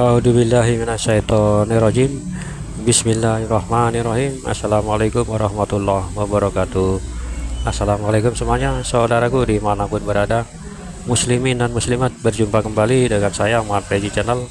A'udzubillahi minasyaitonirrajim. Bismillahirrahmanirrahim. Assalamualaikum warahmatullahi wabarakatuh. Assalamualaikum semuanya, saudaraku dimanapun berada, muslimin dan muslimat. Berjumpa kembali dengan saya Muhammad Peji Channel.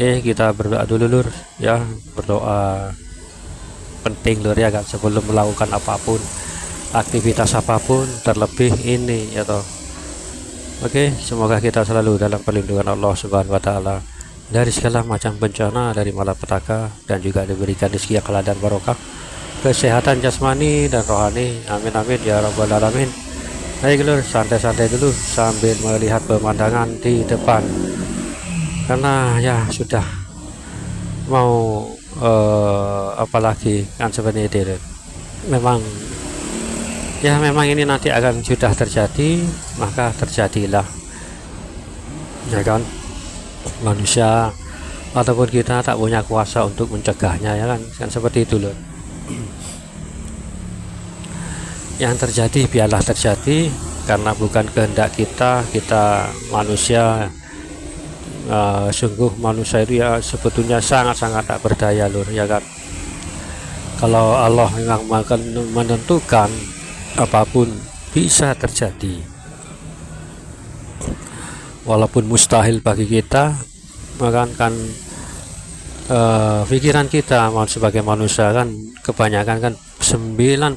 Kita berdoa dulu lur ya, berdoa penting lur ya kan, sebelum melakukan apapun, aktivitas apapun, terlebih ini ya toh. Oke, semoga kita selalu dalam perlindungan Allah Subhanahu wa taala dari segala macam bencana, dari malapetaka, dan juga diberikan rezeki yang halal dan barokah, kesehatan jasmani dan rohani. Amin amin ya rabbal alamin. Baik lur, santai-santai dulu sambil melihat pemandangan di depan, karena ya sudah mau apalagi kan seperti itu lur. Memang ini nanti akan sudah terjadi, maka terjadilah ya kan. Manusia ataupun kita tak punya kuasa untuk mencegahnya ya kan seperti itu loh. Yang terjadi biarlah terjadi, karena bukan kehendak kita manusia. Sungguh manusia itu ya sebetulnya sangat-sangat tak berdaya lur ya kan. Kalau Allah memang akan menentukan, apapun bisa terjadi, walaupun mustahil bagi kita, maka kan pikiran kita sebagai manusia kan kebanyakan kan 90%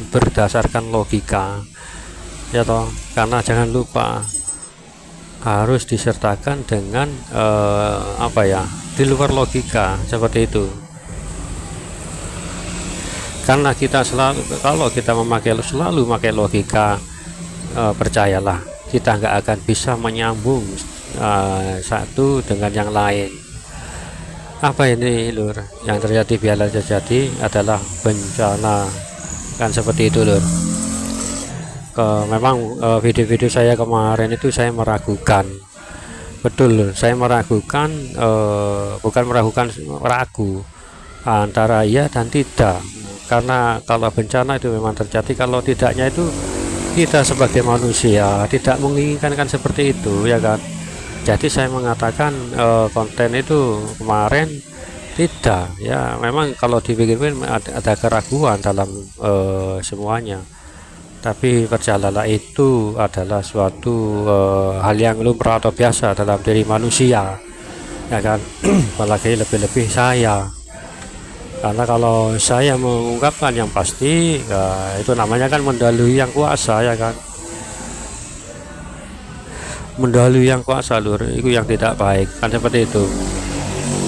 berdasarkan logika ya toh. Karena jangan lupa harus disertakan dengan di luar logika seperti itu. Karena kita kalau kita selalu memakai logika, percayalah kita nggak akan bisa menyambung satu dengan yang lain. Apa ini lur yang terjadi biarlah terjadi adalah bencana kan seperti itu lur. Memang video-video saya kemarin itu saya meragukan, betul lur, saya meragukan, bukan meragukan, ragu antara iya dan tidak. Karena kalau bencana itu memang terjadi, kalau tidaknya itu kita sebagai manusia tidak menginginkan kan seperti itu ya kan. Jadi saya mengatakan konten itu kemarin tidak ya, memang kalau dipikirkan ada keraguan dalam semuanya, tapi percayalah itu adalah suatu hal yang lumrah atau biasa dalam diri manusia ya kan. Apalagi lebih-lebih saya, karena kalau saya mengungkapkan yang pasti ya, itu namanya kan mendahului yang kuasa ya kan. Mendahului yang kuasa lur, itu yang tidak baik kan seperti itu.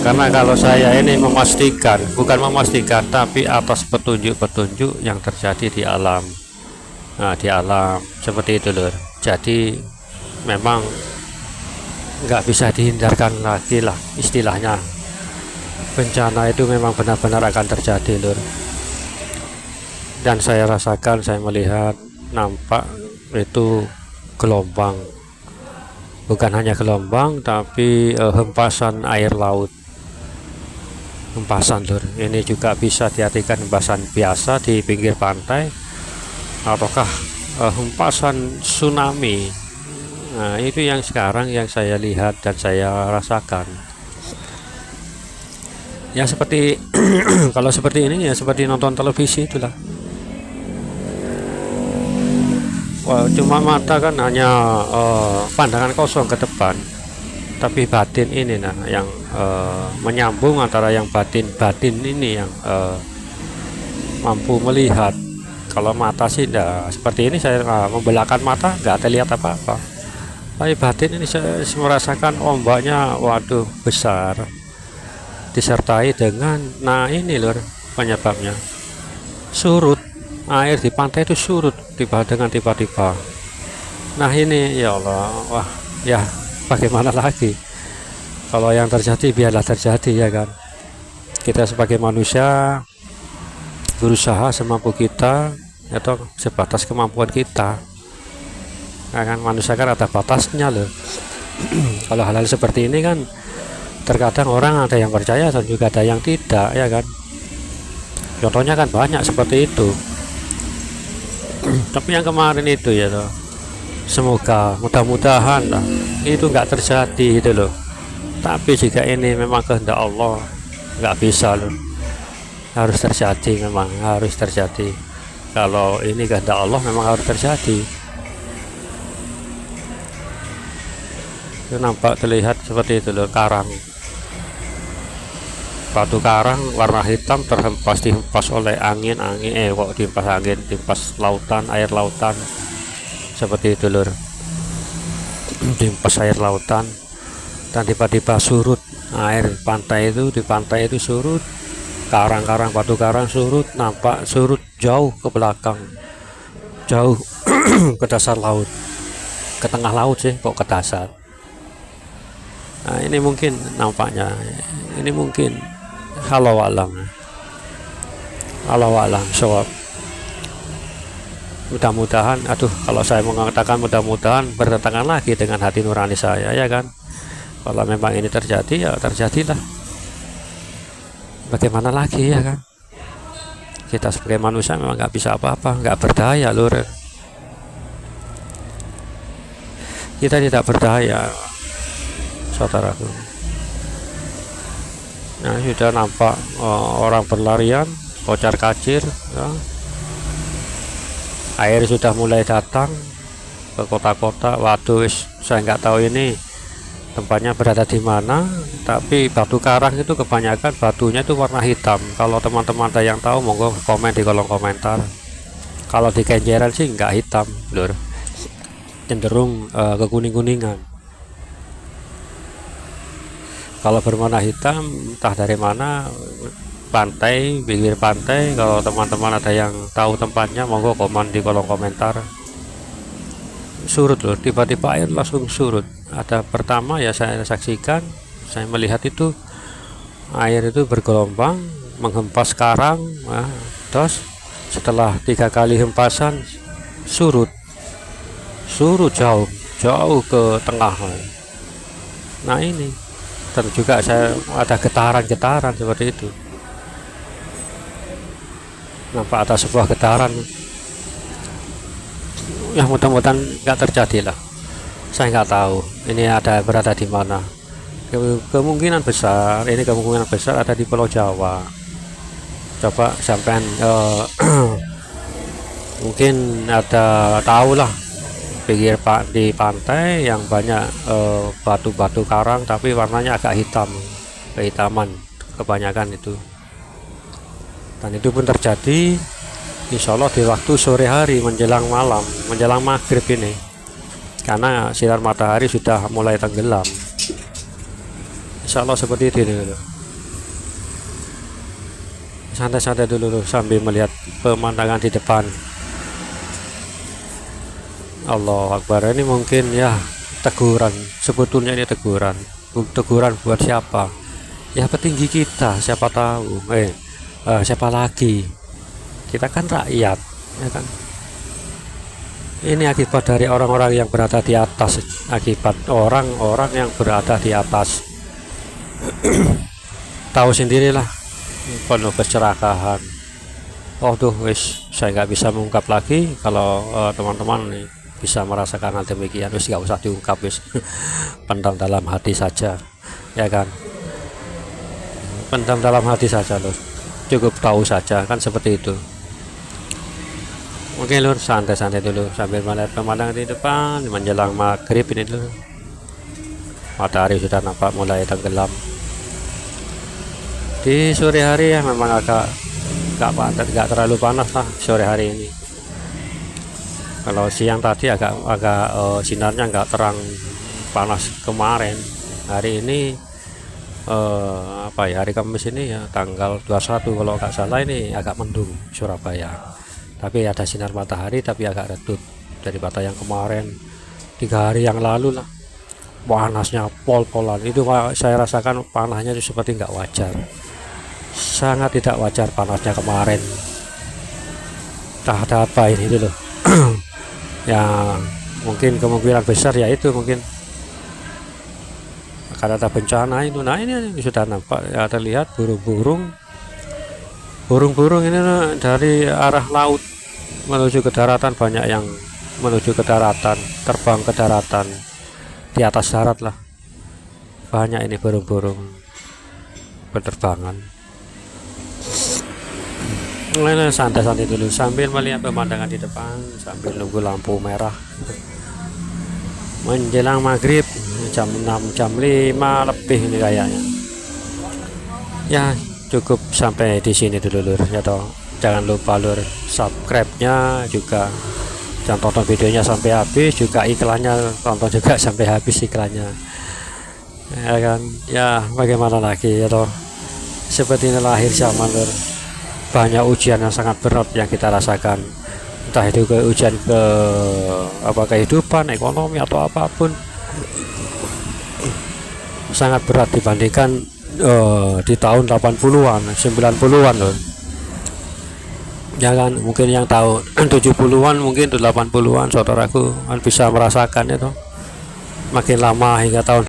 Karena kalau saya ini memastikan, bukan memastikan, tapi atas petunjuk-petunjuk yang terjadi di alam. Nah di alam seperti itu lur. Jadi memang nggak bisa dihindarkan lagi lah istilahnya. Bencana itu memang benar-benar akan terjadi lur, dan saya rasakan, saya melihat, nampak itu gelombang, bukan hanya gelombang tapi hempasan air laut, hempasan lur. Ini juga bisa diartikan hempasan biasa di pinggir pantai, ataukah hempasan tsunami. Nah itu yang sekarang yang saya lihat dan saya rasakan ya. Seperti kalau seperti ini ya seperti nonton televisi itulah. Wah, cuma mata kan hanya pandangan kosong ke depan, tapi batin ini nah yang menyambung antara yang batin ini yang mampu melihat. Kalau mata sih enggak seperti ini, saya membelakang mata nggak terlihat apa-apa, tapi batin ini saya merasakan ombaknya waduh besar, disertai dengan ini lur penyebabnya surut air di pantai itu, surut tiba-tiba. Nah ini ya Allah, wah ya bagaimana lagi, kalau yang terjadi biarlah terjadi ya kan. Kita sebagai manusia berusaha semampu kita atau sebatas kemampuan kita ya kan. Manusia kan ada batasnya loh. Kalau hal-hal seperti ini kan terkadang orang ada yang percaya dan juga ada yang tidak ya kan. Contohnya kan banyak seperti itu. Tapi yang kemarin itu ya toh, semoga mudah-mudahan lah itu nggak terjadi itu loh. Tapi jika ini memang kehendak Allah, nggak bisa loh, harus terjadi, memang harus terjadi. Kalau ini kehendak Allah memang harus terjadi. Itu nampak terlihat seperti itu loh, karang, batu karang warna hitam dihempas oleh angin, kok dihempas angin, dihempas lautan, air lautan, seperti itu lur. Dihempas air lautan dan tiba-tiba surut air pantai itu, di pantai itu surut, karang-karang batu karang surut, nampak surut jauh ke belakang, jauh ke dasar laut, ke tengah laut sih kok ke dasar. Nah ini mungkin nampaknya, ini mungkin halau alam soal. Mudah-mudahan, kalau saya mengatakan mudah-mudahan bertentangan lagi dengan hati nurani saya, ya kan. Kalau memang ini terjadi, ya terjadilah. Bagaimana lagi, ya kan. Kita sebagai manusia memang nggak bisa apa-apa, nggak berdaya lur. Kita tidak berdaya, saudaraku. Nah sudah nampak orang berlarian, kocar kacir, ya. Air sudah mulai datang ke kota-kota. Waduh, saya nggak tahu ini tempatnya berada di mana, tapi batu karang itu kebanyakan batunya itu warna hitam. Kalau teman-teman ada yang tahu, monggo komen di kolom komentar. Kalau di Kenjeran sih nggak hitam lur, cenderung kekuning-kuningan. Kalau berwarna hitam entah dari mana, pantai, pinggir pantai. Kalau teman-teman ada yang tahu tempatnya, monggo komen di kolom komentar. Surut loh, tiba-tiba air langsung surut. Ada pertama ya saya saksikan, saya melihat itu air itu bergelombang menghempas karang, terus setelah 3 kali hempasan surut jauh ke tengah. Nah ini, dan juga saya ada getaran seperti itu. Nampak ada sebuah getaran, ya mudah-mudahan nggak terjadi lah. Saya nggak tahu ini berada di mana. Kemungkinan besar ada di Pulau Jawa. Coba sampean mungkin ada tahu lah, di pantai yang banyak batu-batu karang tapi warnanya agak hitam, kehitaman kebanyakan itu. Dan itu pun terjadi insya Allah di waktu sore hari menjelang malam, menjelang maghrib ini, karena sinar matahari sudah mulai tenggelam. Insya Allah seperti itu dulu. Santai-santai dulu sambil melihat pemandangan di depan. Allah Akbar. Ini mungkin ya teguran, sebetulnya ini teguran buat siapa? Ya petinggi kita, siapa tahu. Siapa lagi? Kita kan rakyat, ya kan. Ini akibat dari orang-orang yang berada di atas, akibat orang-orang yang berada di atas. Tahu sendirilah, penuh keserakahan. Saya nggak bisa mengungkap lagi. Kalau teman-teman bisa merasakan hal demikian, nggak usah diungkap, pendam dalam hati saja, ya kan. Pendam dalam hati saja loh, cukup tahu saja, kan seperti itu. Oke lur, santai-santai dulu sambil melihat pemandangan di depan menjelang maghrib ini dulu. Matahari sudah nampak mulai tenggelam. Di sore hari ya memang nggak terlalu panas lah sore hari ini. Kalau siang tadi agak sinarnya nggak terang panas kemarin. Hari ini hari Kamis ini ya tanggal 21 kalau nggak salah, ini agak mendung Surabaya. Tapi ada sinar matahari tapi agak redup daripada yang kemarin 3 hari yang lalu lah. Panasnya pol-polan itu, saya rasakan panasnya itu seperti nggak wajar, sangat tidak wajar panasnya kemarin. Ada apa ini dulu. Ya mungkin kemungkinan besar ya itu mungkin akan ada bencana itu. Nah ini sudah nampak ya, terlihat burung-burung ini dari arah laut menuju ke daratan, banyak yang menuju ke daratan, terbang ke daratan, di atas darat lah. banyak ini burung-burung penerbangan. Mulai santai-santai dulu sambil melihat pemandangan di depan, sambil nunggu lampu merah menjelang maghrib jam 6 jam 5 lebih ini kayaknya. Ya cukup sampai di sini dulu lur ya toh. Jangan lupa lur subscribe-nya juga, jangan tonton videonya sampai habis, juga iklannya tonton juga sampai habis iklannya ya kan. Ya bagaimana lagi ya toh, seperti inilah akhir zaman lur. Banyak ujian yang sangat berat yang kita rasakan, entah itu ujian ke kehidupan, ekonomi atau apapun, sangat berat dibandingkan di tahun 80-an 90-an loh ya kan. Mungkin yang tahun 70-an mungkin 80-an saudaraku kan bisa merasakan itu, makin lama hingga tahun